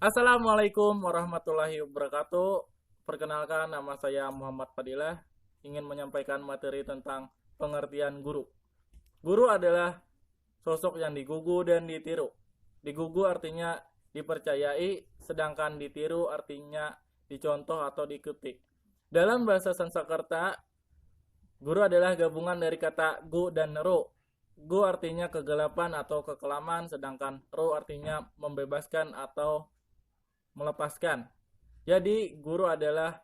Assalamualaikum warahmatullahi wabarakatuh. Perkenalkan, nama saya Muhammad Fadilah. Ingin menyampaikan materi tentang pengertian guru. Guru adalah sosok yang digugu dan ditiru. Digugu artinya dipercayai, sedangkan ditiru artinya dicontoh atau diikuti. Dalam bahasa Sanskerta, guru adalah gabungan dari kata gu dan ro. Gu artinya kegelapan atau kekelaman, sedangkan ro artinya membebaskan atau melepaskan. Jadi, guru adalah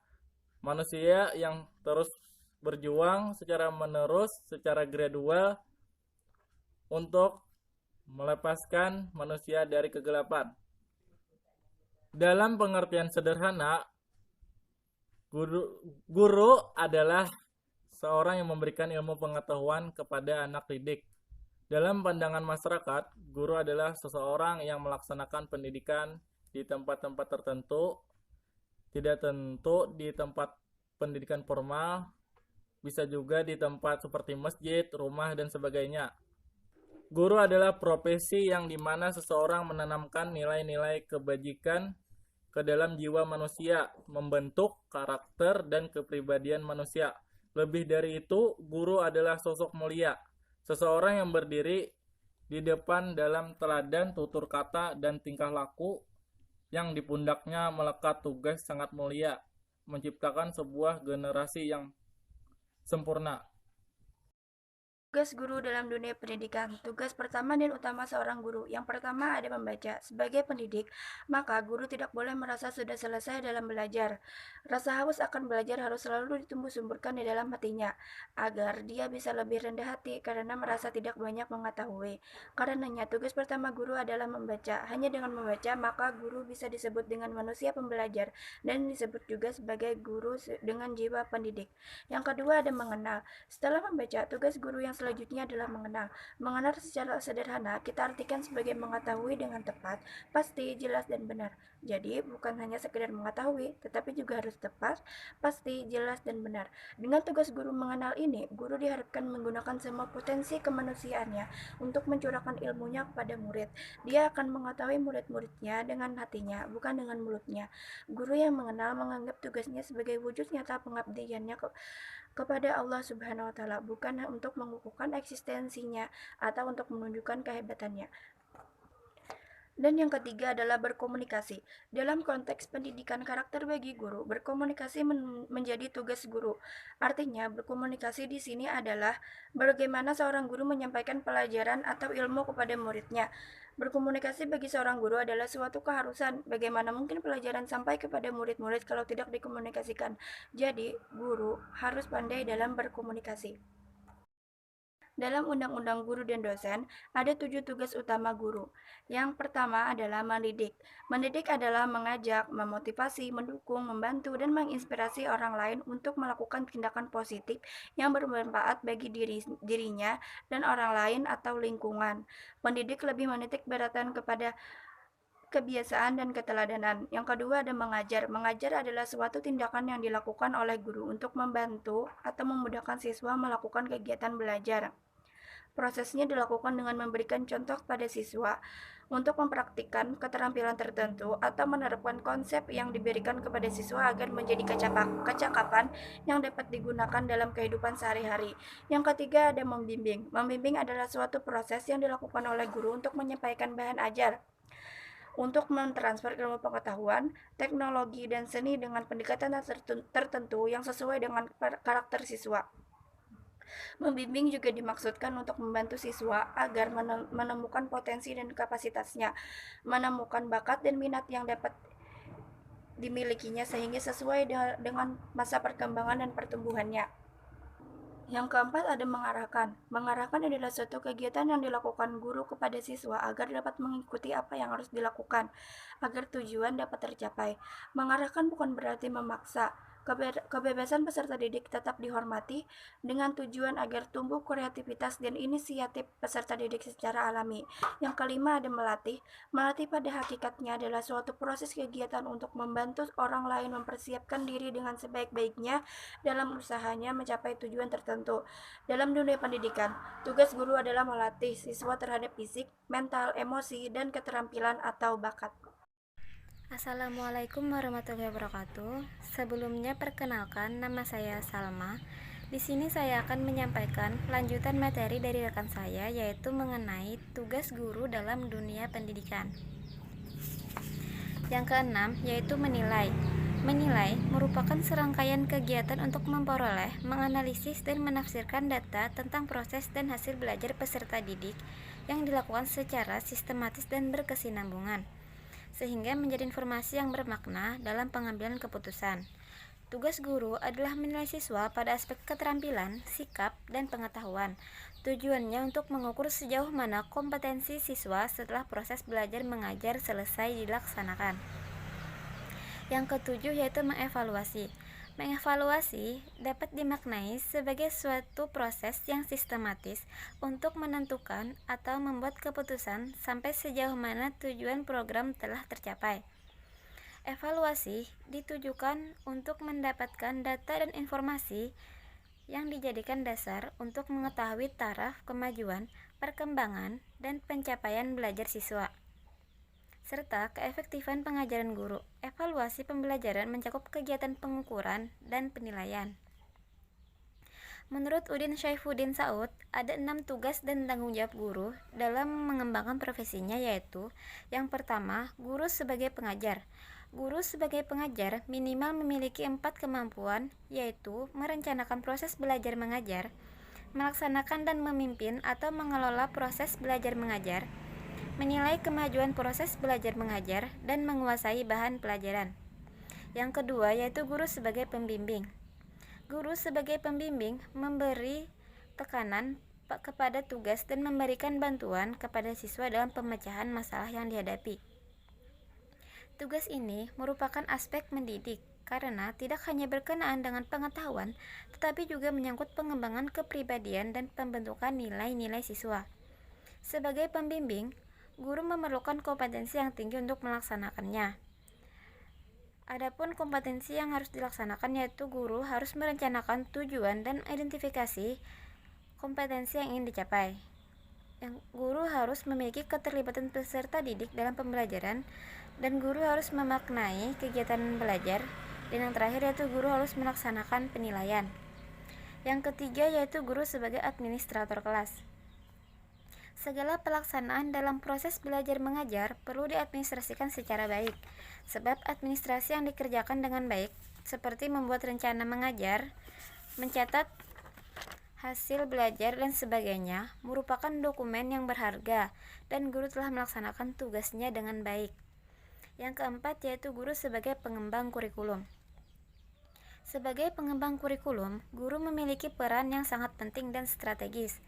manusia yang terus berjuang secara menerus, secara gradual untuk melepaskan manusia dari kegelapan. Dalam pengertian sederhana, guru adalah seorang yang memberikan ilmu pengetahuan kepada anak didik. Dalam pandangan masyarakat, guru adalah seseorang yang melaksanakan pendidikan di tempat-tempat tertentu, tidak tentu di tempat pendidikan formal, bisa juga di tempat seperti masjid, rumah, dan sebagainya. Guru adalah profesi yang dimana seseorang menanamkan nilai-nilai kebajikan ke dalam jiwa manusia, membentuk karakter dan kepribadian manusia. Lebih dari itu, guru adalah sosok mulia, seseorang yang berdiri di depan dalam teladan tutur kata dan tingkah laku, yang di pundaknya melekat tugas sangat mulia, menciptakan sebuah generasi yang sempurna. Tugas guru dalam dunia pendidikan. Tugas pertama dan utama seorang guru. Yang pertama ada membaca. Sebagai pendidik, maka guru tidak boleh merasa sudah selesai dalam belajar. Rasa haus akan belajar harus selalu ditumbuh-sumburkan di dalam hatinya, agar dia bisa lebih rendah hati karena merasa tidak banyak mengetahui. Karenanya, tugas pertama guru adalah membaca. Hanya dengan membaca, maka guru bisa disebut dengan manusia pembelajar, dan disebut juga sebagai guru dengan jiwa pendidik. Yang kedua ada mengenal. Setelah membaca, tugas guru yang selanjutnya adalah mengenal. Mengenal secara sederhana kita artikan sebagai mengetahui dengan tepat, pasti, jelas, dan benar. Jadi, bukan hanya sekedar mengetahui, tetapi juga harus tepat, pasti, jelas, dan benar. Dengan tugas guru mengenal ini, guru diharapkan menggunakan semua potensi kemanusiaannya untuk mencurahkan ilmunya kepada murid. Dia akan mengetahui murid-muridnya dengan hatinya, bukan dengan mulutnya. Guru yang mengenal menganggap tugasnya sebagai wujud nyata pengabdiannya kepada Allah Subhanahu wa taala, bukan untuk mengukuhkan eksistensinya atau untuk menunjukkan kehebatannya. Dan yang ketiga adalah berkomunikasi. Dalam konteks pendidikan karakter bagi guru, berkomunikasi menjadi tugas guru. Artinya, berkomunikasi di sini adalah bagaimana seorang guru menyampaikan pelajaran atau ilmu kepada muridnya. Berkomunikasi bagi seorang guru adalah suatu keharusan. Bagaimana mungkin pelajaran sampai kepada murid-murid kalau tidak dikomunikasikan? Jadi, guru harus pandai dalam berkomunikasi. Dalam Undang-Undang Guru dan Dosen, ada 7 tugas utama guru. Yang pertama adalah mendidik. Mendidik adalah mengajak, memotivasi, mendukung, membantu, dan menginspirasi orang lain untuk melakukan tindakan positif yang bermanfaat bagi dirinya dan orang lain atau lingkungan. Mendidik lebih menitik beratkan kepada kebiasaan dan keteladanan. Yang kedua ada mengajar. Mengajar adalah suatu tindakan yang dilakukan oleh guru untuk membantu atau memudahkan siswa melakukan kegiatan belajar. Prosesnya dilakukan dengan memberikan contoh pada siswa untuk mempraktikkan keterampilan tertentu atau menerapkan konsep yang diberikan kepada siswa agar menjadi kecakapan yang dapat digunakan dalam kehidupan sehari-hari. Yang ketiga ada membimbing. Membimbing adalah suatu proses yang dilakukan oleh guru untuk menyampaikan bahan ajar, untuk mentransfer ilmu pengetahuan, teknologi, dan seni dengan pendekatan tertentu yang sesuai dengan karakter siswa. Membimbing juga dimaksudkan untuk membantu siswa agar menemukan potensi dan kapasitasnya, menemukan bakat dan minat yang dapat dimilikinya sehingga sesuai dengan masa perkembangan dan pertumbuhannya. Yang keempat ada mengarahkan. Mengarahkan adalah suatu kegiatan yang dilakukan guru kepada siswa agar dapat mengikuti apa yang harus dilakukan, agar tujuan dapat tercapai. Mengarahkan bukan berarti memaksa. Kebebasan peserta didik tetap dihormati dengan tujuan agar tumbuh kreativitas dan inisiatif peserta didik secara alami. Yang kelima ada melatih. Melatih pada hakikatnya adalah suatu proses kegiatan untuk membantu orang lain mempersiapkan diri dengan sebaik-baiknya dalam usahanya mencapai tujuan tertentu. Dalam dunia pendidikan, tugas guru adalah melatih siswa terhadap fisik, mental, emosi, dan keterampilan atau bakat. Assalamualaikum warahmatullahi wabarakatuh. Sebelumnya perkenalkan, nama saya Salma. Di sini saya akan menyampaikan lanjutan materi dari rekan saya, yaitu mengenai tugas guru dalam dunia pendidikan. Yang keenam, yaitu menilai. Menilai merupakan serangkaian kegiatan untuk memperoleh, menganalisis, dan menafsirkan data tentang proses dan hasil belajar peserta didik yang dilakukan secara sistematis dan berkesinambungan, sehingga menjadi informasi yang bermakna dalam pengambilan keputusan. Tugas guru adalah menilai siswa pada aspek keterampilan, sikap, dan pengetahuan. Tujuannya untuk mengukur sejauh mana kompetensi siswa setelah proses belajar mengajar selesai dilaksanakan. Yang ketujuh yaitu mengevaluasi. Mengevaluasi dapat dimaknai sebagai suatu proses yang sistematis untuk menentukan atau membuat keputusan sampai sejauh mana tujuan program telah tercapai. Evaluasi ditujukan untuk mendapatkan data dan informasi yang dijadikan dasar untuk mengetahui taraf kemajuan, perkembangan, dan pencapaian belajar siswa, serta keefektifan pengajaran guru. Evaluasi pembelajaran mencakup kegiatan pengukuran dan penilaian. Menurut Udin Syaifuddin Saud, ada 6 tugas dan tanggung jawab guru dalam mengembangkan profesinya, yaitu yang pertama, guru sebagai pengajar. Guru sebagai pengajar minimal memiliki 4 kemampuan, yaitu merencanakan proses belajar mengajar, melaksanakan dan memimpin atau mengelola proses belajar mengajar, menilai kemajuan proses belajar mengajar, dan menguasai bahan pelajaran. Yang kedua yaitu guru sebagai pembimbing. Guru sebagai pembimbing memberi tekanan kepada tugas dan memberikan bantuan kepada siswa dalam pemecahan masalah yang dihadapi. Tugas ini merupakan aspek mendidik karena tidak hanya berkenaan dengan pengetahuan, tetapi juga menyangkut pengembangan kepribadian dan pembentukan nilai-nilai siswa. Sebagai pembimbing, guru memerlukan kompetensi yang tinggi untuk melaksanakannya. Adapun kompetensi yang harus dilaksanakan yaitu guru harus merencanakan tujuan dan identifikasi kompetensi yang ingin dicapai. Guru harus memiliki keterlibatan peserta didik dalam pembelajaran, dan guru harus memaknai kegiatan belajar, dan yang terakhir yaitu guru harus melaksanakan penilaian. Yang ketiga yaitu guru sebagai administrator kelas. Segala pelaksanaan dalam proses belajar mengajar perlu diadministrasikan secara baik, sebab administrasi yang dikerjakan dengan baik, seperti membuat rencana mengajar, mencatat hasil belajar, dan sebagainya, merupakan dokumen yang berharga, dan guru telah melaksanakan tugasnya dengan baik. Yang keempat yaitu guru sebagai pengembang kurikulum. Sebagai pengembang kurikulum, guru memiliki peran yang sangat penting dan strategis,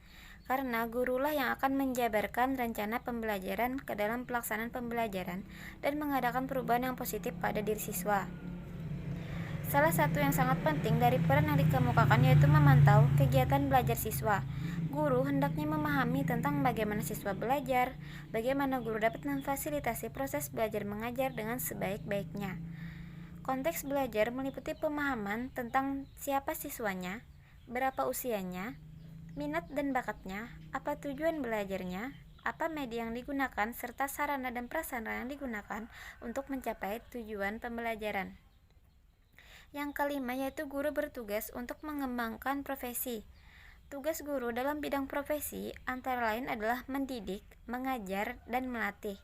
karena gurulah yang akan menjabarkan rencana pembelajaran ke dalam pelaksanaan pembelajaran dan mengadakan perubahan yang positif pada diri siswa. Salah satu yang sangat penting dari peran yang dikemukakan yaitu memantau kegiatan belajar siswa. Guru hendaknya memahami tentang bagaimana siswa belajar, bagaimana guru dapat memfasilitasi proses belajar mengajar dengan sebaik-baiknya. Konteks belajar meliputi pemahaman tentang siapa siswanya, berapa usianya, minat dan bakatnya, apa tujuan belajarnya, apa media yang digunakan, serta sarana dan prasarana yang digunakan untuk mencapai tujuan pembelajaran. Yang kelima yaitu guru bertugas untuk mengembangkan profesi. Tugas guru dalam bidang profesi antara lain adalah mendidik, mengajar, dan melatih.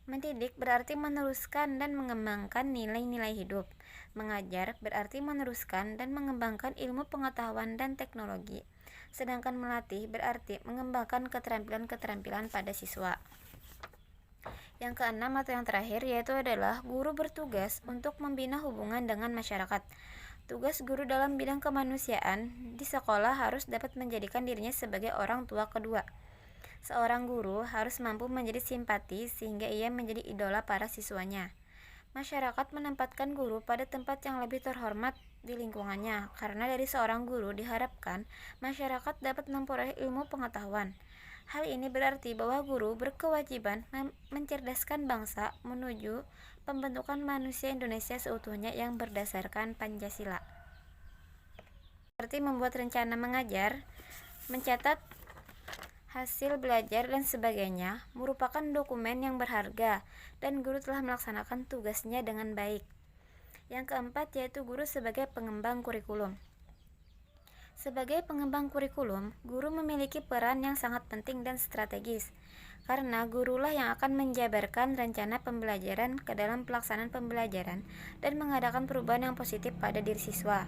Mendidik berarti meneruskan dan mengembangkan nilai-nilai hidup. Mengajar berarti meneruskan dan mengembangkan ilmu pengetahuan dan teknologi. Sedangkan melatih berarti mengembangkan keterampilan-keterampilan pada siswa. Yang keenam atau yang terakhir yaitu adalah guru bertugas untuk membina hubungan dengan masyarakat. Tugas guru dalam bidang kemanusiaan di sekolah harus dapat menjadikan dirinya sebagai orang tua kedua. Seorang guru harus mampu menjadi simpati sehingga ia menjadi idola para siswanya. Masyarakat menempatkan guru pada tempat yang lebih terhormat di lingkungannya, karena dari seorang guru diharapkan masyarakat dapat memperoleh ilmu pengetahuan. Hal ini berarti bahwa guru berkewajiban mencerdaskan bangsa menuju pembentukan manusia Indonesia seutuhnya yang berdasarkan Pancasila. Seperti membuat rencana mengajar, mencatat hasil belajar, dan sebagainya merupakan dokumen yang berharga dan guru telah melaksanakan tugasnya dengan baik. Yang keempat yaitu guru sebagai pengembang kurikulum. Sebagai pengembang kurikulum, guru memiliki peran yang sangat penting dan strategis, karena gurulah yang akan menjabarkan rencana pembelajaran ke dalam pelaksanaan pembelajaran dan mengadakan perubahan yang positif pada diri siswa.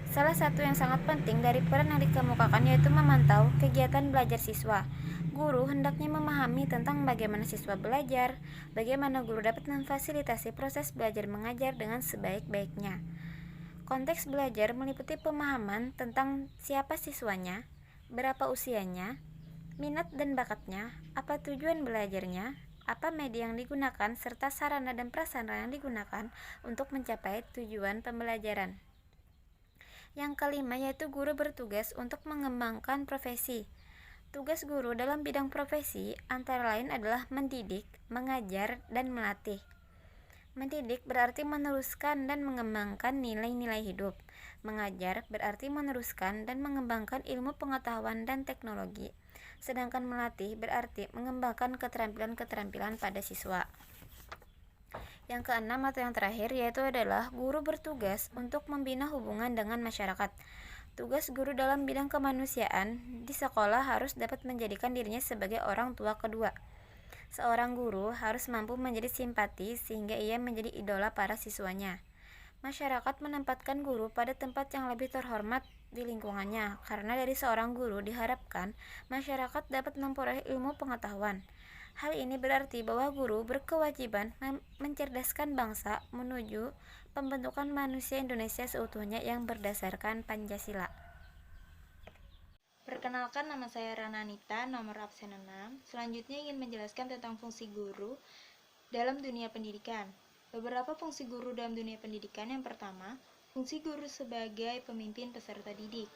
Salah satu yang sangat penting dari peran yang dikemukakan yaitu memantau kegiatan belajar siswa. Guru hendaknya memahami tentang bagaimana siswa belajar, bagaimana guru dapat memfasilitasi proses belajar mengajar dengan sebaik-baiknya. Konteks belajar meliputi pemahaman tentang siapa siswanya, berapa usianya, minat dan bakatnya, apa tujuan belajarnya, apa media yang digunakan, serta sarana dan prasarana yang digunakan untuk mencapai tujuan pembelajaran. Yang kelima yaitu guru bertugas untuk mengembangkan profesi. Tugas guru dalam bidang profesi antara lain adalah mendidik, mengajar, dan melatih. Mendidik berarti meneruskan dan mengembangkan nilai-nilai hidup. Mengajar berarti meneruskan dan mengembangkan ilmu pengetahuan dan teknologi. Sedangkan melatih berarti mengembangkan keterampilan-keterampilan pada siswa. Yang keenam atau yang terakhir yaitu adalah guru bertugas untuk membina hubungan dengan masyarakat. Tugas guru dalam bidang kemanusiaan di sekolah harus dapat menjadikan dirinya sebagai orang tua kedua. Seorang guru harus mampu menjadi simpati sehingga ia menjadi idola para siswanya. Masyarakat menempatkan guru pada tempat yang lebih terhormat di lingkungannya, karena dari seorang guru diharapkan masyarakat dapat memperoleh ilmu pengetahuan. Hal ini berarti bahwa guru berkewajiban mencerdaskan bangsa menuju pembentukan manusia Indonesia seutuhnya yang berdasarkan Pancasila. Perkenalkan, nama saya Rana Anita, nomor absen 6. Selanjutnya ingin menjelaskan tentang fungsi guru dalam dunia pendidikan. Beberapa fungsi guru dalam dunia pendidikan. Yang pertama, fungsi guru sebagai pemimpin peserta didik.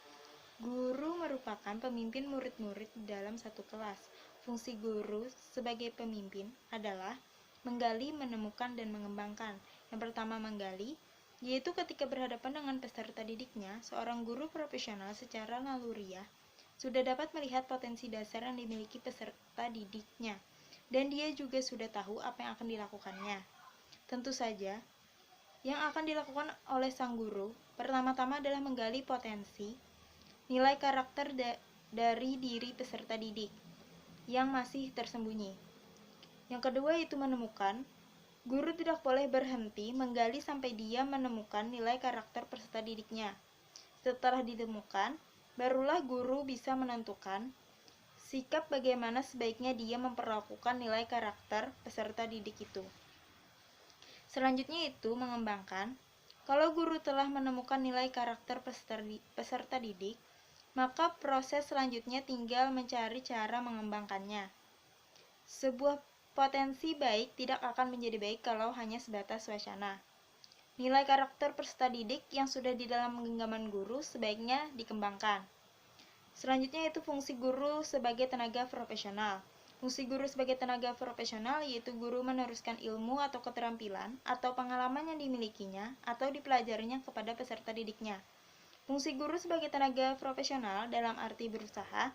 Guru merupakan pemimpin murid-murid dalam satu kelas. Fungsi guru sebagai pemimpin adalah menggali, menemukan, dan mengembangkan. Yang pertama, menggali, yaitu ketika berhadapan dengan peserta didiknya, seorang guru profesional secara naluriah sudah dapat melihat potensi dasar yang dimiliki peserta didiknya, dan dia juga sudah tahu apa yang akan dilakukannya. Tentu saja, yang akan dilakukan oleh sang guru pertama-tama adalah menggali potensi, nilai karakter dari diri peserta didik yang masih tersembunyi. Yang kedua yaitu menemukan. Guru tidak boleh berhenti menggali sampai dia menemukan nilai karakter peserta didiknya. Setelah ditemukan, barulah guru bisa menentukan sikap bagaimana sebaiknya dia memperlakukan nilai karakter peserta didik itu. Selanjutnya itu mengembangkan. Kalau guru telah menemukan nilai karakter peserta didik, maka proses selanjutnya tinggal mencari cara mengembangkannya. Sebuah potensi baik tidak akan menjadi baik kalau hanya sebatas wacana. Nilai karakter peserta didik yang sudah di dalam genggaman guru sebaiknya dikembangkan. Selanjutnya yaitu fungsi guru sebagai tenaga profesional. Fungsi guru sebagai tenaga profesional yaitu guru meneruskan ilmu atau keterampilan atau pengalaman yang dimilikinya atau dipelajarinya kepada peserta didiknya. Fungsi guru sebagai tenaga profesional dalam arti berusaha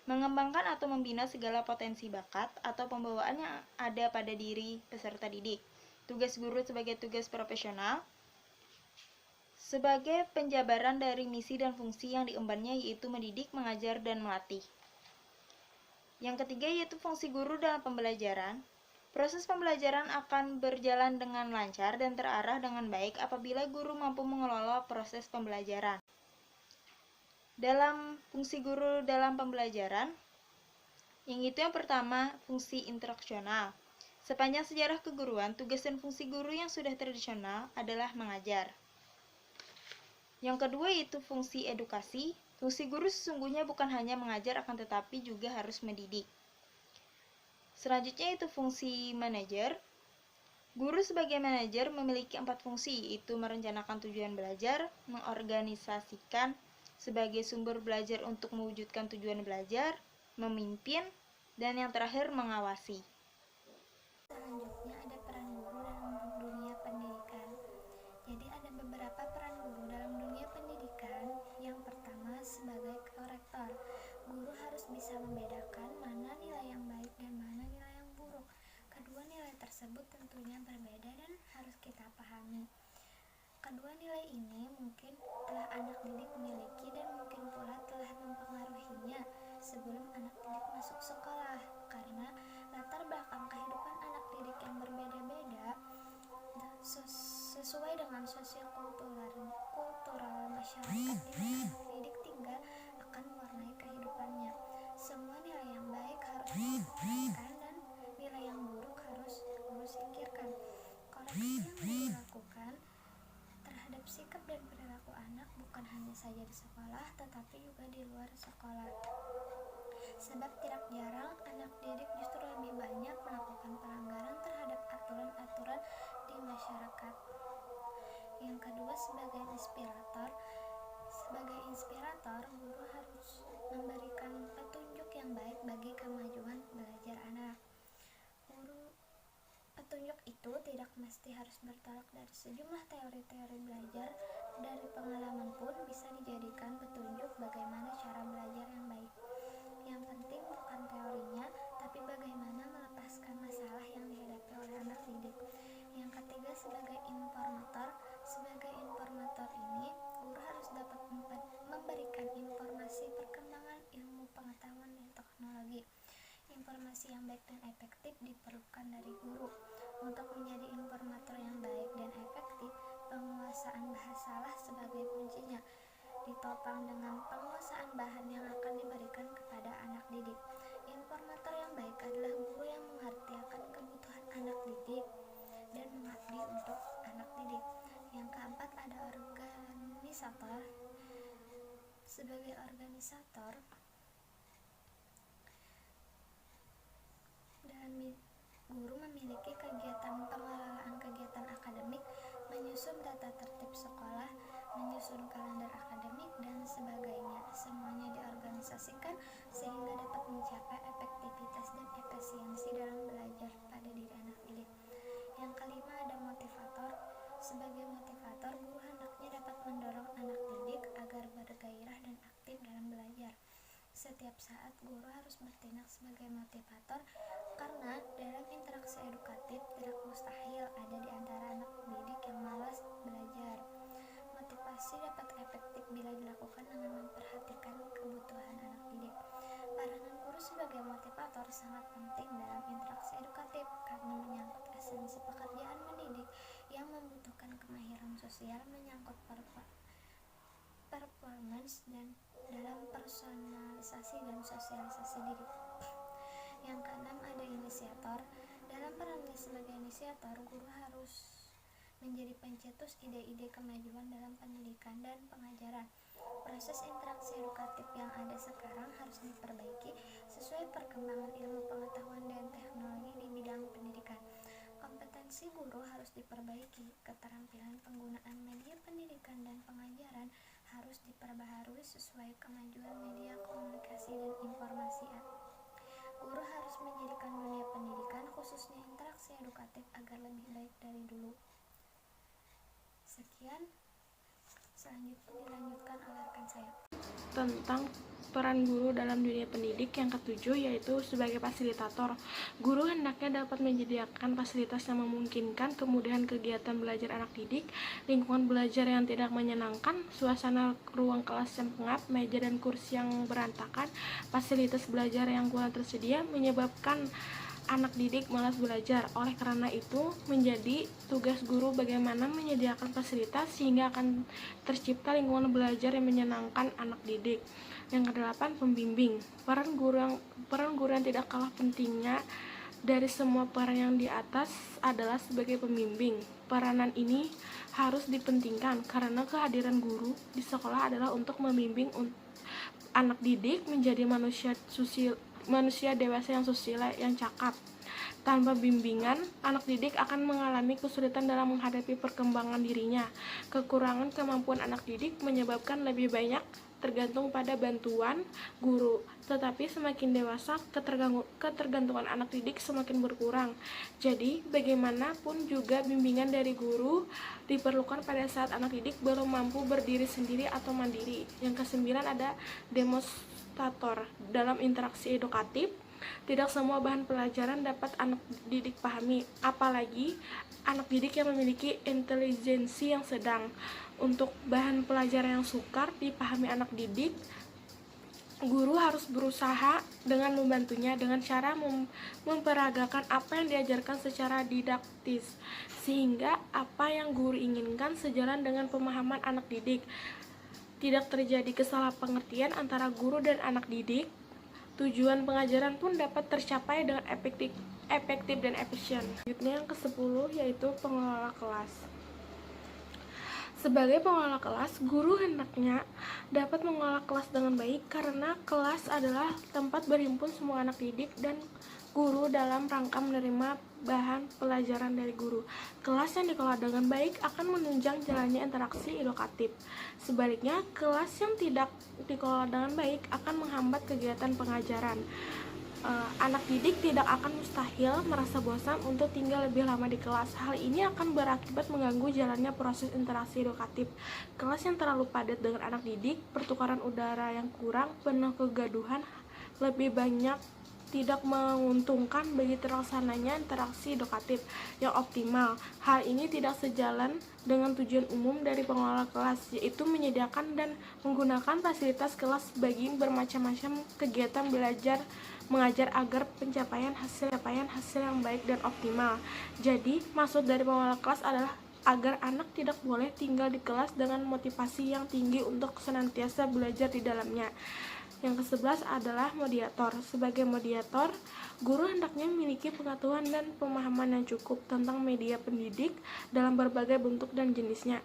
mengembangkan atau membina segala potensi bakat atau pembawaan yang ada pada diri peserta didik. Tugas guru sebagai tugas profesional sebagai penjabaran dari misi dan fungsi yang diembannya yaitu mendidik, mengajar, dan melatih. Yang ketiga yaitu fungsi guru dalam pembelajaran. Proses pembelajaran akan berjalan dengan lancar dan terarah dengan baik apabila guru mampu mengelola proses pembelajaran. Dalam fungsi guru dalam pembelajaran, yang pertama, fungsi instruksional. Sepanjang sejarah keguruan, tugas dan fungsi guru yang sudah tradisional adalah mengajar. Yang kedua yaitu fungsi edukasi. Fungsi guru sesungguhnya bukan hanya mengajar akan tetapi juga harus mendidik. Selanjutnya itu fungsi manajer. Guru sebagai manajer memiliki 4 fungsi, yaitu merencanakan tujuan belajar, mengorganisasikan sebagai sumber belajar untuk mewujudkan tujuan belajar, memimpin, dan yang terakhir mengawasi. Selanjutnya ada peran guru dalam dunia pendidikan. Jadi ada beberapa peran guru dalam dunia pendidikan. Yang pertama sebagai korektor. Guru harus bisa membedakan mana nilai yang baik dan mana nilai yang buruk. Kedua nilai tersebut tentunya berbeda dan harus kita pahami. Kedua nilai ini mungkin telah anak didik miliki dan mungkin pula telah mempengaruhinya sebelum anak didik masuk sekolah, karena latar belakang kehidupan anak didik yang berbeda-beda sesuai dengan kultural masyarakat di mana anak didik tinggal akan mewarnai kehidupannya. Semua nilai yang baik harus diperhatikan dan nilai yang buruk harus guru singkirkan. Koreksi yang guru lakukan terhadap sikap dan perilaku anak bukan hanya saja di sekolah, tetapi juga di luar sekolah. Sebab tidak jarang anak didik justru lebih banyak melakukan pelanggaran terhadap aturan-aturan di masyarakat. Yang kedua, sebagai inspirator, guru harus memberikan petunjuk yang baik bagi kemajuan belajar anak. Petunjuk itu tidak mesti harus bertolak dari sejumlah teori-teori belajar. Dari pengalaman pun bisa dijadikan petunjuk bagaimana cara belajar yang baik. Yang penting bukan teorinya, tapi bagaimana melepaskan masalah yang dihadapi oleh anak didik. Yang ketiga, sebagai informator ini, guru harus dapat memberikan informasi perkembangan ilmu pengetahuan dan teknologi. Informasi yang baik dan efektif diperlukan dari guru. Untuk menjadi informator yang baik dan efektif, penguasaan bahasalah sebagai kuncinya, ditopang dengan penguasaan bahan yang akan diberikan kepada anak didik. Informator yang baik adalah guru yang mengerti akan kebutuhan anak didik dan mengabdi untuk anak didik. Yang keempat, ada organisator. Sebagai organisator, guru memiliki kegiatan pengelolaan kegiatan akademik, menyusun tata tertib sekolah, menyusun kalender akademik, dan sebagainya. Semuanya diorganisasikan sehingga dapat mencapai efektivitas dan efisiensi dalam belajar pada diri anak didik. Yang kelima, ada motivator. Sebagai motivator, guru hendaknya dapat mendorong anak didik agar bergairah dan aktif dalam belajar. Setiap saat guru harus bertindak sebagai motivator, karena dalam interaksi edukatif tidak mustahil ada di antara anak didik yang malas belajar. Motivasi dapat efektif bila dilakukan dengan memperhatikan kebutuhan anak didik. Peranan guru sebagai motivator sangat penting dalam interaksi edukatif karena menyangkut esensi pekerjaan mendidik yang membutuhkan kemahiran sosial, menyangkut performance dan dalam personalisasi dan sosialisasi diri. Yang keenam, ada inisiator. Dalam perannya sebagai inisiator, guru harus menjadi pencetus ide-ide kemajuan dalam pendidikan dan pengajaran. Proses interaksi edukatif yang ada sekarang harus diperbaiki sesuai perkembangan ilmu pengetahuan dan teknologi di bidang pendidikan. Kompetensi guru harus diperbaiki, keterampilan penggunaan media pendidikan dan pengajaran harus diperbaharui sesuai kemajuan media komunikasi dan informasi. Guru harus menjadikan dunia pendidikan, khususnya interaksi edukatif, agar lebih baik dari dulu. Sekian, selanjutnya dilanjutkan oleh rekan saya. Tentang peran guru dalam dunia pendidik yang ketujuh, yaitu sebagai fasilitator. Guru hendaknya dapat menyediakan fasilitas yang memungkinkan kemudahan kegiatan belajar anak didik, lingkungan belajar yang tidak menyenangkan, suasana ruang kelas yang pengap, meja dan kursi yang berantakan, fasilitas belajar yang kurang tersedia menyebabkan anak didik malas belajar. Oleh karena itu, menjadi tugas guru bagaimana menyediakan fasilitas sehingga akan tercipta lingkungan belajar yang menyenangkan anak didik. Yang kedelapan, pembimbing. Peran guru yang tidak kalah pentingnya dari semua peran yang di atas adalah sebagai pembimbing. Peranan ini harus dipentingkan karena kehadiran guru di sekolah adalah untuk membimbing anak didik menjadi manusia dewasa yang susila, yang cakap. Tanpa bimbingan, anak didik akan mengalami kesulitan dalam menghadapi perkembangan dirinya. Kekurangan kemampuan anak didik menyebabkan lebih banyak tergantung pada bantuan guru. Tetapi semakin dewasa, ketergantungan anak didik semakin berkurang. Jadi, bagaimanapun juga bimbingan dari guru diperlukan pada saat anak didik belum mampu berdiri sendiri atau mandiri. Yang kesembilan, ada fasilitator dalam interaksi edukatif. Tidak semua bahan pelajaran dapat anak didik pahami, apalagi anak didik yang memiliki intelijensi yang sedang. Untuk bahan pelajaran yang sukar dipahami anak didik, guru harus berusaha dengan membantunya dengan cara memperagakan apa yang diajarkan secara didaktis, sehingga apa yang guru inginkan sejalan dengan pemahaman anak didik. Tidak terjadi kesalahpengertian antara guru dan anak didik. Tujuan pengajaran pun dapat tercapai dengan efektif dan efisien. Selanjutnya yang ke-10 yaitu pengelola kelas. Sebagai pengelola kelas, guru hendaknya dapat mengelola kelas dengan baik karena kelas adalah tempat berhimpun semua anak didik dan guru dalam rangka menerima bahan pelajaran dari guru. Kelas yang dikelola dengan baik akan menunjang jalannya interaksi edukatif. Sebaliknya, kelas yang tidak dikelola dengan baik akan menghambat kegiatan pengajaran. Anak didik tidak akan mustahil merasa bosan untuk tinggal lebih lama di kelas. Hal ini akan berakibat mengganggu jalannya proses interaksi edukatif. Kelas yang terlalu padat dengan anak didik, pertukaran udara yang kurang, penuh kegaduhan, lebih banyak tidak menguntungkan bagi terlaksananya interaksi edukatif yang optimal. Hal ini tidak sejalan dengan tujuan umum dari pengelola kelas, yaitu menyediakan dan menggunakan fasilitas kelas bagi bermacam-macam kegiatan belajar mengajar agar pencapaian hasil yang baik dan optimal. Jadi, maksud dari pengelola kelas adalah agar anak tidak boleh tinggal di kelas dengan motivasi yang tinggi untuk senantiasa belajar di dalamnya. Yang ke-11 adalah mediator. Sebagai mediator, guru hendaknya memiliki pengetahuan dan pemahaman yang cukup tentang media pendidik dalam berbagai bentuk dan jenisnya,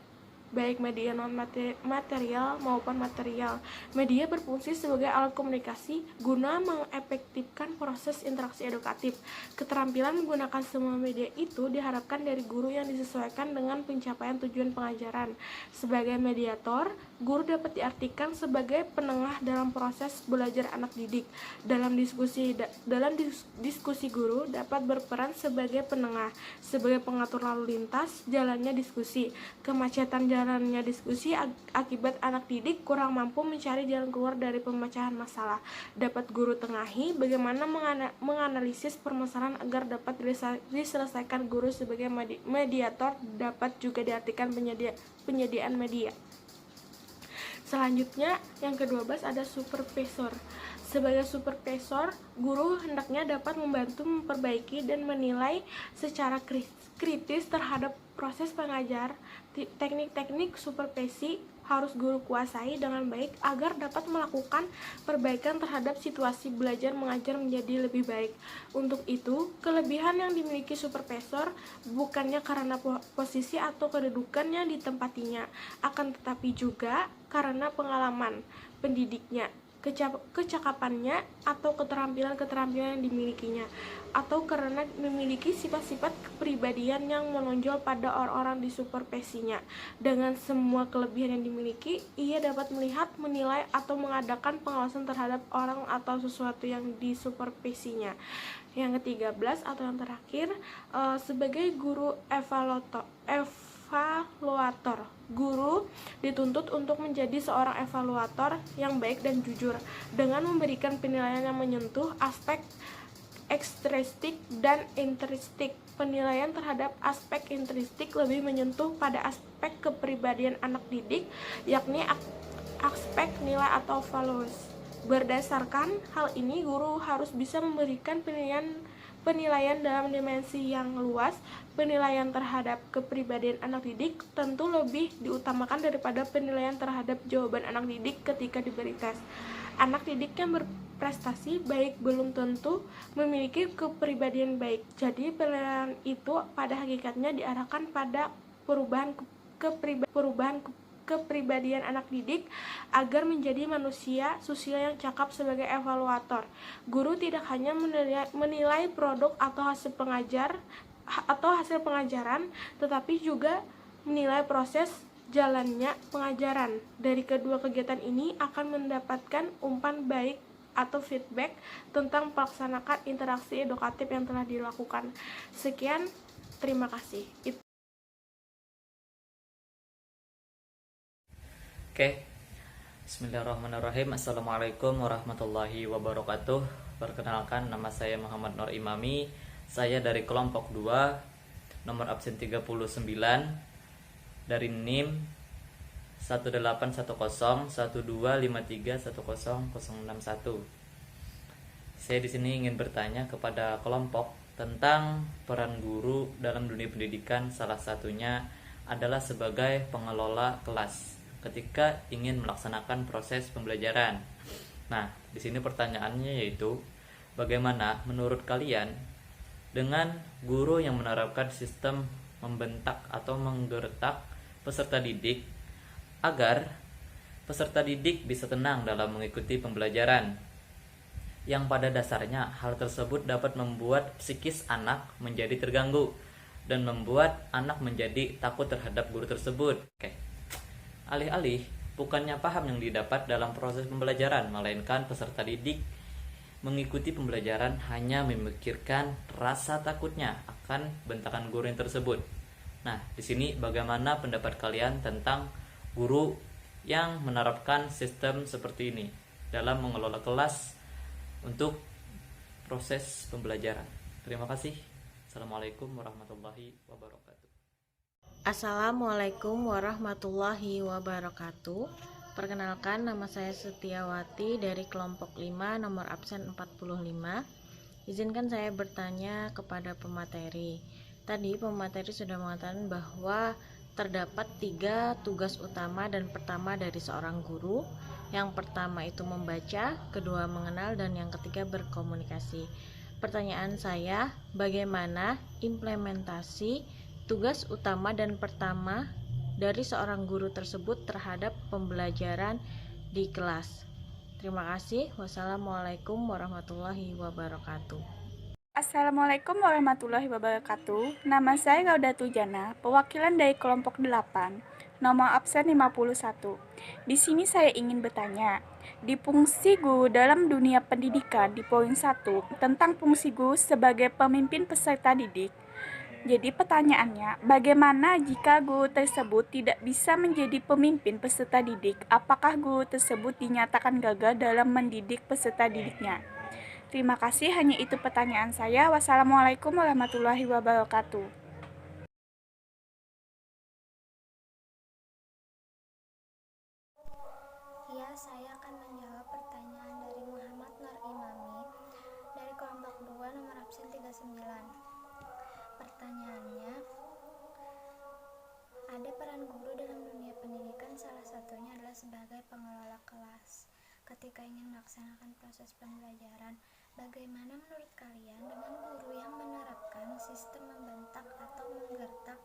baik media non-material maupun material. Media berfungsi sebagai alat komunikasi guna mengefektifkan proses interaksi edukatif. Keterampilan menggunakan semua media itu diharapkan dari guru yang disesuaikan dengan pencapaian tujuan pengajaran. Sebagai mediator, guru dapat diartikan sebagai penengah dalam proses belajar anak didik. Dalam diskusi guru dapat berperan sebagai penengah, sebagai pengatur lalu lintas jalannya diskusi. Kemacetan jalannya diskusi akibat anak didik kurang mampu mencari jalan keluar dari pemecahan masalah. Dapat guru tengahi bagaimana menganalisis permasalahan agar dapat diselesaikan. Guru sebagai mediator dapat juga diartikan penyediaan media. Selanjutnya, yang ke-12 ada supervisor. Sebagai supervisor, guru hendaknya dapat membantu memperbaiki dan menilai secara kritis terhadap proses pengajar. Teknik-teknik supervisi harus guru kuasai dengan baik agar dapat melakukan perbaikan terhadap situasi belajar mengajar menjadi lebih baik. Untuk itu, kelebihan yang dimiliki supervisor bukannya karena posisi atau kedudukannya ditempatinya, akan tetapi juga karena pengalaman pendidiknya, kecakapannya, atau keterampilan-keterampilan yang dimilikinya, atau karena memiliki sifat-sifat kepribadian yang menonjol pada orang-orang di supervisinya. Dengan semua kelebihan yang dimiliki, ia dapat melihat, menilai, atau mengadakan pengawasan terhadap orang atau sesuatu yang disupervisinya. Yang ke-13 atau yang terakhir, sebagai guru evaluator. Guru dituntut untuk menjadi seorang evaluator yang baik dan jujur dengan memberikan penilaian yang menyentuh aspek ekstrinsi dan intrinsik. Penilaian terhadap aspek intrinsik lebih menyentuh pada aspek kepribadian anak didik, yakni aspek nilai atau values. Berdasarkan hal ini, guru harus bisa memberikan penilaian dalam dimensi yang luas. Penilaian terhadap kepribadian anak didik tentu lebih diutamakan daripada penilaian terhadap jawaban anak didik ketika diberi tes. Anak didik yang berprestasi baik belum tentu memiliki kepribadian baik. Jadi penilaian itu pada hakikatnya diarahkan pada perubahan kepribadian anak didik agar menjadi manusia sosial yang cakap. Sebagai evaluator, guru tidak hanya menilai produk atau hasil pengajaran, tetapi juga menilai proses jalannya pengajaran. Dari kedua kegiatan ini akan mendapatkan umpan baik atau feedback tentang pelaksanaan interaksi edukatif yang telah dilakukan. Sekian, terima kasih. Oke, Bismillahirrahmanirrahim. Assalamualaikum warahmatullahi wabarakatuh. Perkenalkan, nama saya Muhammad Nur Imami. Saya dari kelompok 2, nomor absen 39, dari NIM 1810125310061. Saya di sini ingin bertanya kepada kelompok tentang peran guru dalam dunia pendidikan. Salah satunya adalah sebagai pengelola kelas ketika ingin melaksanakan proses pembelajaran. Nah, di sini pertanyaannya yaitu, bagaimana menurut kalian dengan guru yang menerapkan sistem membentak atau menggertak peserta didik agar peserta didik bisa tenang dalam mengikuti pembelajaran, yang pada dasarnya hal tersebut dapat membuat psikis anak menjadi terganggu dan membuat anak menjadi takut terhadap guru tersebut. Alih-alih bukannya paham yang didapat dalam proses pembelajaran, melainkan peserta didik mengikuti pembelajaran hanya memikirkan rasa takutnya akan bentakan guru yang tersebut. Nah, di sini bagaimana pendapat kalian tentang guru yang menerapkan sistem seperti ini dalam mengelola kelas untuk proses pembelajaran? Terima kasih. Assalamualaikum warahmatullahi wabarakatuh. Assalamualaikum warahmatullahi wabarakatuh. Perkenalkan, nama saya Setiawati dari kelompok 5, nomor absen 45. Izinkan saya bertanya kepada pemateri. Tadi pemateri sudah mengatakan bahwa terdapat 3 tugas utama dan pertama dari seorang guru. Yang pertama itu membaca, kedua mengenal, dan yang ketiga berkomunikasi. Pertanyaan saya, bagaimana implementasi tugas utama dan pertama dari seorang guru tersebut terhadap pembelajaran di kelas? Terima kasih. Wassalamualaikum warahmatullahi wabarakatuh. Assalamualaikum warahmatullahi wabarakatuh. Nama saya Gaudatu Jana, perwakilan dari kelompok 8, nomor absen 51. Di sini saya ingin bertanya, di fungsi guru dalam dunia pendidikan di poin 1 tentang fungsi guru sebagai pemimpin peserta didik. Jadi pertanyaannya, bagaimana jika guru tersebut tidak bisa menjadi pemimpin peserta didik? Apakah guru tersebut dinyatakan gagal dalam mendidik peserta didiknya? Terima kasih, hanya itu pertanyaan saya. Wassalamualaikum warahmatullahi wabarakatuh. Ya, saya akan menjawab pertanyaan dari Muhammad Nur Imami dari kelompok 2, nomor absen 39. Pertanyaannya, ada peran guru dalam dunia pendidikan, salah satunya adalah sebagai pengelola kelas. Ketika ingin melaksanakan proses pembelajaran, bagaimana menurut kalian dengan guru yang menerapkan sistem membentak atau menggertak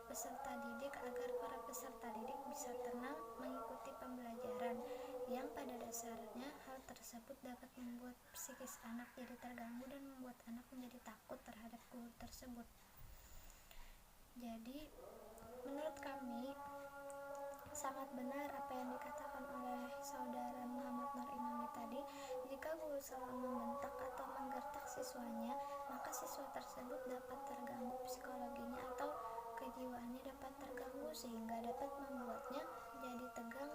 peserta didik agar para peserta didik bisa tenang mengikuti pembelajaran, yang pada dasarnya hal tersebut dapat membuat psikis anak jadi terganggu dan membuat anak menjadi takut terhadap guru tersebut. Jadi, menurut kami sangat benar apa yang dikatakan oleh saudara Muhammad Nur Imami tadi. Jika guru selalu membentak atau menggertak siswanya, maka siswa tersebut dapat terganggu psikologinya atau kejiwaannya dapat terganggu, sehingga dapat membuatnya jadi tegang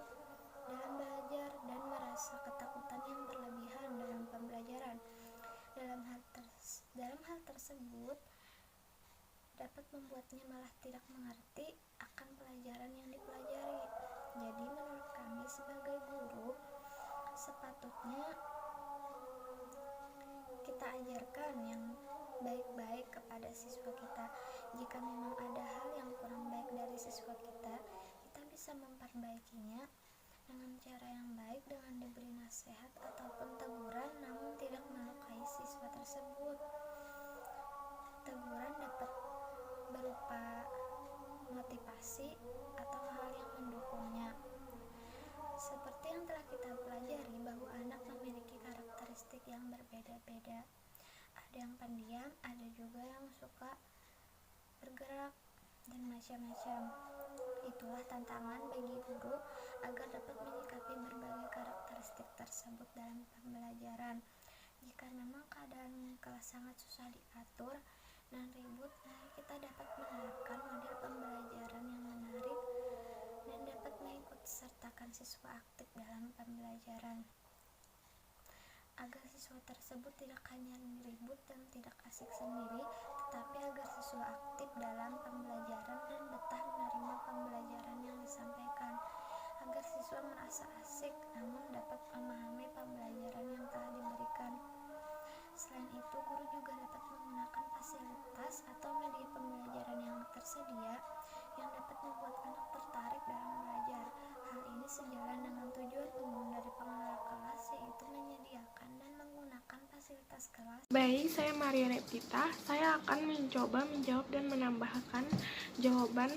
dalam belajar dan merasa ketakutan yang berlebihan dalam pembelajaran. Dalam hal tersebut dapat membuatnya malah tidak mengerti akan pelajaran yang dipelajari. Jadi menurut kami sebagai guru, sepatutnya kita ajarkan yang baik-baik kepada siswa kita. Jika memang ada hal yang kurang baik dari siswa kita, kita bisa memperbaikinya dengan cara yang baik, dengan diberi nasihat ataupun teguran, namun tidak melukai siswa tersebut. Teguran dapat berupa motivasi atau hal yang mendukungnya. Seperti yang telah kita pelajari bahwa anak memiliki karakteristik yang berbeda-beda. Ada yang pendiam, ada juga yang suka bergerak, dan macam-macam. Itulah tantangan bagi guru agar dapat menyikapi berbagai karakteristik tersebut dalam pembelajaran. Jika memang keadaan kelas sangat susah diatur dan ribut, maka kita dapat menerapkan model pembelajaran yang menarik dan dapat dapat mengikut sertakan siswa aktif dalam pembelajaran. Agar siswa tersebut tidak hanya ribut dan tidak asik sendiri, tetapi agar siswa aktif dalam pembelajaran dan betah menerima pembelajaran yang disampaikan. Agar siswa merasa asik namun dapat memahami pembelajaran yang telah diberikan. Selain itu, guru juga dapat menggunakan fasilitas atau media pembelajaran yang tersedia yang dapat membuat anak tertarik dalam belajar. Hal ini sejalan dengan tujuan umum dari pengelola kelas, yaitu menyediakan dan menggunakan fasilitas kelas. Baik, saya Maria Reptita. Saya akan mencoba menjawab dan menambahkan jawaban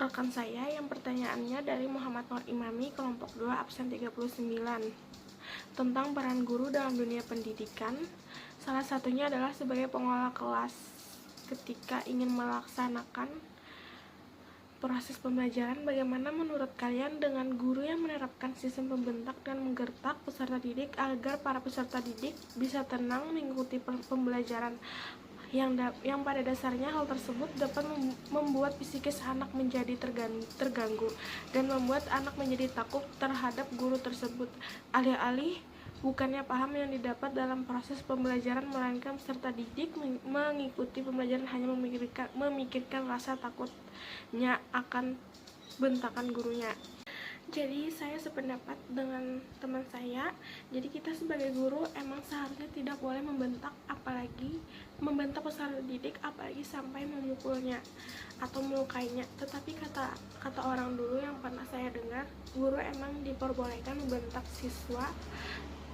rekan saya yang pertanyaannya dari Muhammad Nur Imami, kelompok 2, absen 39. Tentang peran guru dalam dunia pendidikan. Salah satunya adalah sebagai pengelola kelas ketika ingin melaksanakan proses pembelajaran. Bagaimana menurut kalian dengan guru yang menerapkan sistem pembentak dan menggertak peserta didik agar para peserta didik bisa tenang mengikuti pembelajaran yang pada dasarnya hal tersebut dapat membuat psikis anak menjadi terganggu dan membuat anak menjadi takut terhadap guru tersebut, alih-alih bukannya paham yang didapat dalam proses pembelajaran, melainkan peserta didik mengikuti pembelajaran hanya memikirkan rasa takutnya akan bentakan gurunya. Jadi saya sependapat dengan teman saya. Jadi kita sebagai guru emang seharusnya tidak boleh membentak, apalagi membentak peserta didik, apalagi sampai memukulnya atau melukainya. Tetapi kata orang dulu yang pernah saya dengar, guru emang diperbolehkan membentak siswa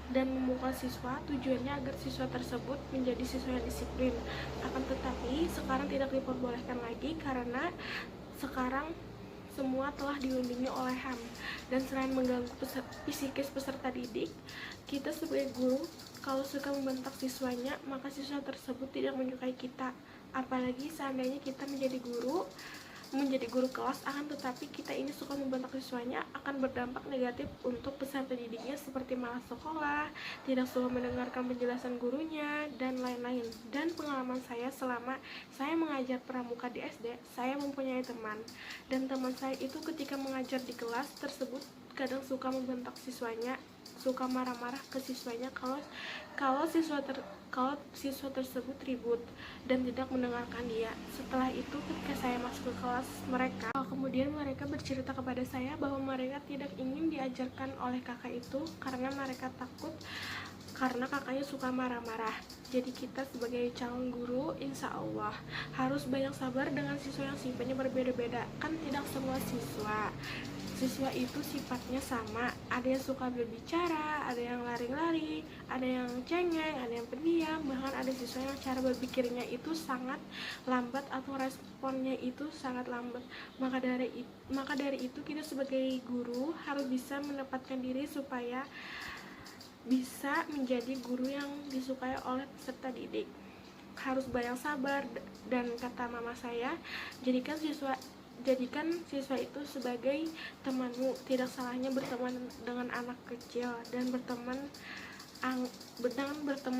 dan memukul siswa, tujuannya agar siswa tersebut menjadi siswa yang disiplin. Akan tetapi sekarang tidak diperbolehkan lagi karena sekarang semua telah dilindungi oleh HAM. Dan selain mengganggu psikis peserta didik, kita sebagai guru kalau suka membentak siswanya, maka siswa tersebut tidak menyukai kita. Apalagi seandainya kita menjadi guru kelas, akan tetapi kita ini suka membentak siswanya, akan berdampak negatif untuk peserta didiknya seperti malas sekolah, tidak suka mendengarkan penjelasan gurunya, dan lain-lain. Dan pengalaman saya selama saya mengajar pramuka di SD, saya mempunyai teman, dan teman saya itu ketika mengajar di kelas tersebut kadang suka membentak siswanya, suka marah-marah ke siswanya kalau siswa tersebut ribut dan tidak mendengarkan dia. Setelah itu ketika saya masuk ke kelas mereka, kemudian mereka bercerita kepada saya bahwa mereka tidak ingin diajarkan oleh kakak itu karena mereka takut karena kakaknya suka marah-marah. Jadi kita sebagai calon guru insya Allah harus banyak sabar dengan siswa yang sifatnya berbeda-beda. Kan tidak semua siswa itu sifatnya sama, ada yang suka berbicara, ada yang lari-lari, ada yang cengeng, ada yang pendiam, bahkan ada siswa yang cara berpikirnya itu sangat lambat atau responnya itu sangat lambat. Maka dari itu kita sebagai guru harus bisa menempatkan diri supaya bisa menjadi guru yang disukai oleh peserta didik. Harus banyak sabar, dan kata mama saya, jadikan siswa itu sebagai temanmu. Tidak salahnya berteman dengan anak kecil, dan berteman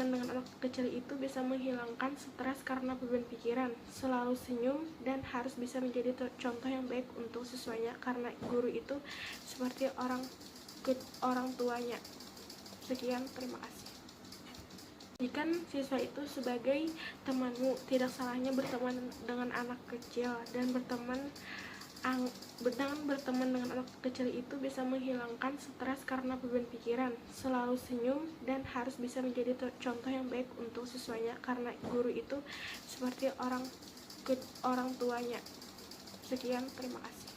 dengan anak kecil itu bisa menghilangkan stres karena beban pikiran. Selalu senyum dan harus bisa menjadi contoh yang baik untuk siswanya, karena guru itu seperti orang tuanya. Sekian, terima kasih. Jadikan siswa itu sebagai temanmu. Tidak salahnya berteman dengan anak kecil, dan berteman dengan anak kecil itu bisa menghilangkan stres karena beban pikiran. Selalu senyum dan harus bisa menjadi contoh yang baik untuk siswanya, karena guru itu seperti orang tuanya. Sekian, terima kasih.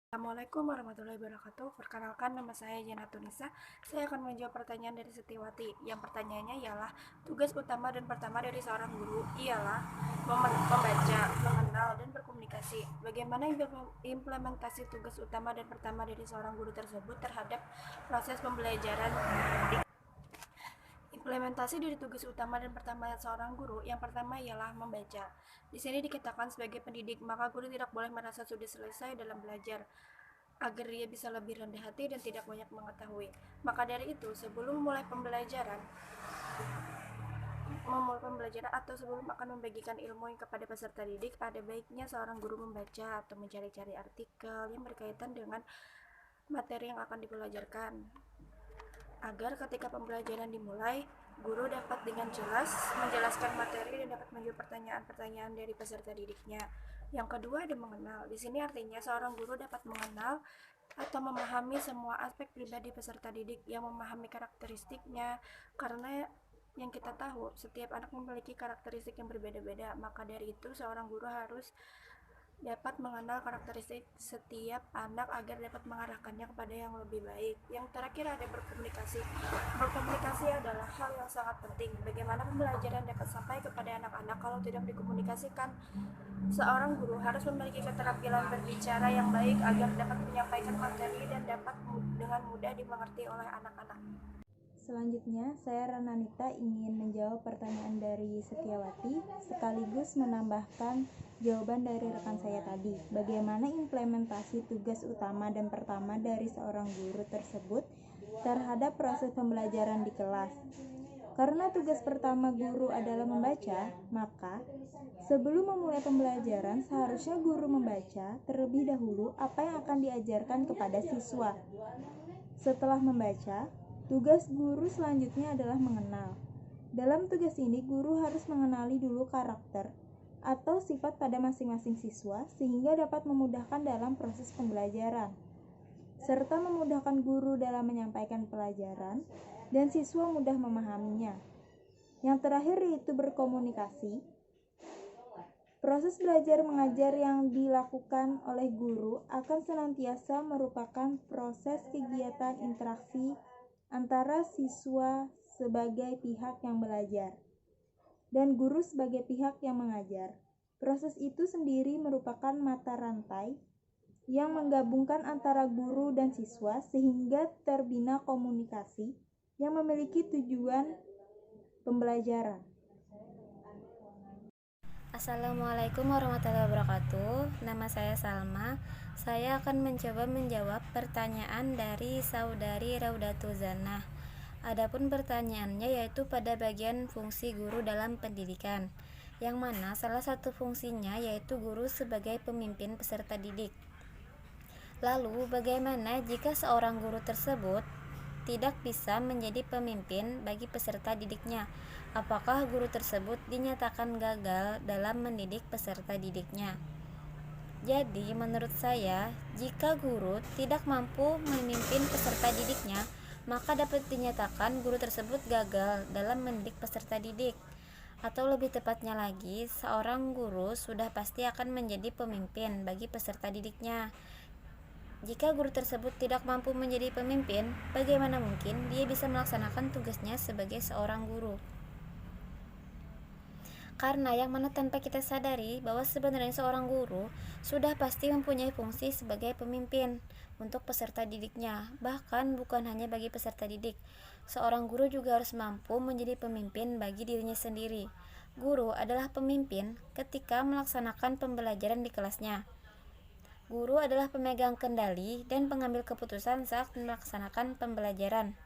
Assalamualaikum warahmatullahi wabarakatuh. Perkenalkan, nama saya Janatunisa. Saya akan menjawab pertanyaan dari Setiawati. Yang pertanyaannya ialah, tugas utama dan pertama dari seorang guru ialah membaca, mengenal, dan berkomunikasi. Bagaimana implementasi tugas utama dan pertama dari seorang guru tersebut terhadap proses pembelajaran? Implementasi dari tugas utama dan pertama seorang guru yang pertama ialah membaca. Di sini dikatakan sebagai pendidik, maka guru tidak boleh merasa sudah selesai dalam belajar, agar dia bisa lebih rendah hati dan tidak banyak mengetahui. Maka dari itu, sebelum mulai pembelajaran, memulai pembelajaran atau sebelum akan membagikan ilmu yang kepada peserta didik, ada baiknya seorang guru membaca atau mencari-cari artikel yang berkaitan dengan materi yang akan dipelajarkan, agar ketika pembelajaran dimulai, guru dapat dengan jelas menjelaskan materi dan dapat menjawab pertanyaan-pertanyaan dari peserta didiknya. Yang kedua ada mengenal. Di sini artinya seorang guru dapat mengenal atau memahami semua aspek pribadi peserta didik, yang memahami karakteristiknya, karena yang kita tahu setiap anak memiliki karakteristik yang berbeda-beda. Maka dari itu seorang guru harus dapat mengenal karakteristik setiap anak agar dapat mengarahkannya kepada yang lebih baik. Yang terakhir ada berkomunikasi. Berkomunikasi adalah hal yang sangat penting. Bagaimana pembelajaran dapat sampai kepada anak-anak kalau tidak dikomunikasikan? Seorang guru harus memiliki keterampilan berbicara yang baik agar dapat menyampaikan materi dan dapat dengan mudah dimengerti oleh anak-anak. Selanjutnya, saya Renanita ingin menjawab pertanyaan dari Setiawati sekaligus menambahkan jawaban dari rekan saya tadi. Bagaimana implementasi tugas utama dan pertama dari seorang guru tersebut terhadap proses pembelajaran di kelas? Karena tugas pertama guru adalah membaca, maka sebelum memulai pembelajaran seharusnya guru membaca terlebih dahulu apa yang akan diajarkan kepada siswa. Setelah membaca, tugas guru selanjutnya adalah mengenal. Dalam tugas ini, guru harus mengenali dulu karakter atau sifat pada masing-masing siswa sehingga dapat memudahkan dalam proses pembelajaran, serta memudahkan guru dalam menyampaikan pelajaran dan siswa mudah memahaminya. Yang terakhir yaitu berkomunikasi. Proses belajar mengajar yang dilakukan oleh guru akan senantiasa merupakan proses kegiatan interaksi antara siswa sebagai pihak yang belajar dan guru sebagai pihak yang mengajar. Proses itu sendiri merupakan mata rantai yang menggabungkan antara guru dan siswa sehingga terbina komunikasi yang memiliki tujuan pembelajaran. Assalamualaikum warahmatullahi wabarakatuh. Nama saya Salma. Saya akan mencoba menjawab pertanyaan dari saudari Raudatuzanah. Adapun pertanyaannya yaitu pada bagian fungsi guru dalam pendidikan, yang mana salah satu fungsinya yaitu guru sebagai pemimpin peserta didik. Lalu bagaimana jika seorang guru tersebut tidak bisa menjadi pemimpin bagi peserta didiknya? Apakah guru tersebut dinyatakan gagal dalam mendidik peserta didiknya? Jadi, menurut saya, jika guru tidak mampu memimpin peserta didiknya, maka dapat dinyatakan guru tersebut gagal dalam mendidik peserta didik. Atau lebih tepatnya lagi, seorang guru sudah pasti akan menjadi pemimpin bagi peserta didiknya. Jika guru tersebut tidak mampu menjadi pemimpin, bagaimana mungkin dia bisa melaksanakan tugasnya sebagai seorang guru? Karena yang mana tanpa kita sadari bahwa sebenarnya seorang guru sudah pasti mempunyai fungsi sebagai pemimpin untuk peserta didiknya. Bahkan bukan hanya bagi peserta didik, seorang guru juga harus mampu menjadi pemimpin bagi dirinya sendiri. Guru adalah pemimpin ketika melaksanakan pembelajaran di kelasnya. Guru adalah pemegang kendali dan pengambil keputusan saat melaksanakan pembelajaran.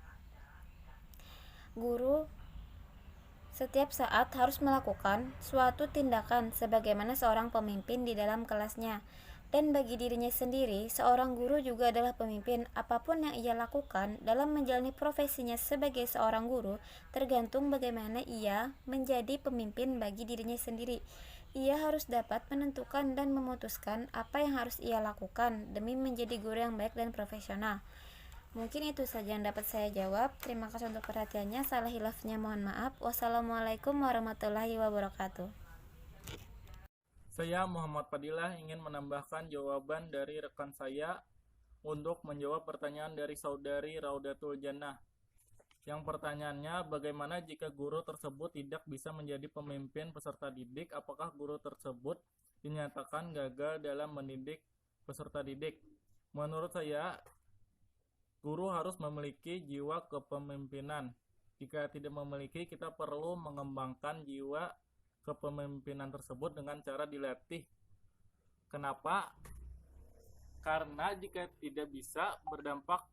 Guru setiap saat harus melakukan suatu tindakan sebagaimana seorang pemimpin di dalam kelasnya. Dan bagi dirinya sendiri, seorang guru juga adalah pemimpin. Apapun yang ia lakukan dalam menjalani profesinya sebagai seorang guru tergantung bagaimana ia menjadi pemimpin bagi dirinya sendiri. Ia harus dapat menentukan dan memutuskan apa yang harus ia lakukan demi menjadi guru yang baik dan profesional. Mungkin itu saja yang dapat saya jawab. Terima kasih untuk perhatiannya. Salah hilafnya mohon maaf. Wassalamualaikum warahmatullahi wabarakatuh. Saya Muhammad Fadilah ingin menambahkan jawaban dari rekan saya untuk menjawab pertanyaan dari saudari Raudatul Jannah. Yang pertanyaannya, bagaimana jika guru tersebut tidak bisa menjadi pemimpin peserta didik? Apakah guru tersebut dinyatakan gagal dalam mendidik peserta didik? Menurut saya, guru harus memiliki jiwa kepemimpinan. Jika tidak memiliki, kita perlu mengembangkan jiwa kepemimpinan tersebut dengan cara dilatih. Kenapa? Karena jika tidak bisa, berdampak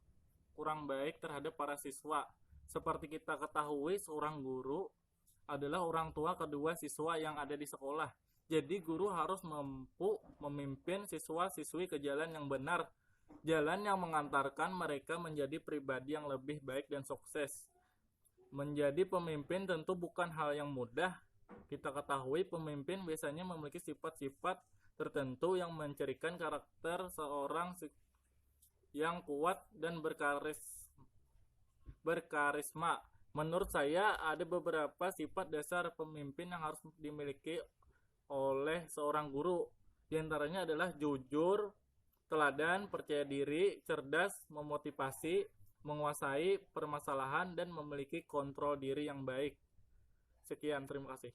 kurang baik terhadap para siswa. Seperti kita ketahui, seorang guru adalah orang tua kedua siswa yang ada di sekolah. Jadi guru harus mampu memimpin siswa-siswi ke jalan yang benar, jalan yang mengantarkan mereka menjadi pribadi yang lebih baik dan sukses. Menjadi pemimpin tentu bukan hal yang mudah. Kita ketahui pemimpin biasanya memiliki sifat-sifat tertentu yang mencirikan karakter seorang yang kuat dan berkarisma. Menurut saya ada beberapa sifat dasar pemimpin yang harus dimiliki oleh seorang guru. Di antaranya adalah jujur, teladan, percaya diri, cerdas, memotivasi, menguasai permasalahan, dan memiliki kontrol diri yang baik. Sekian, terima kasih.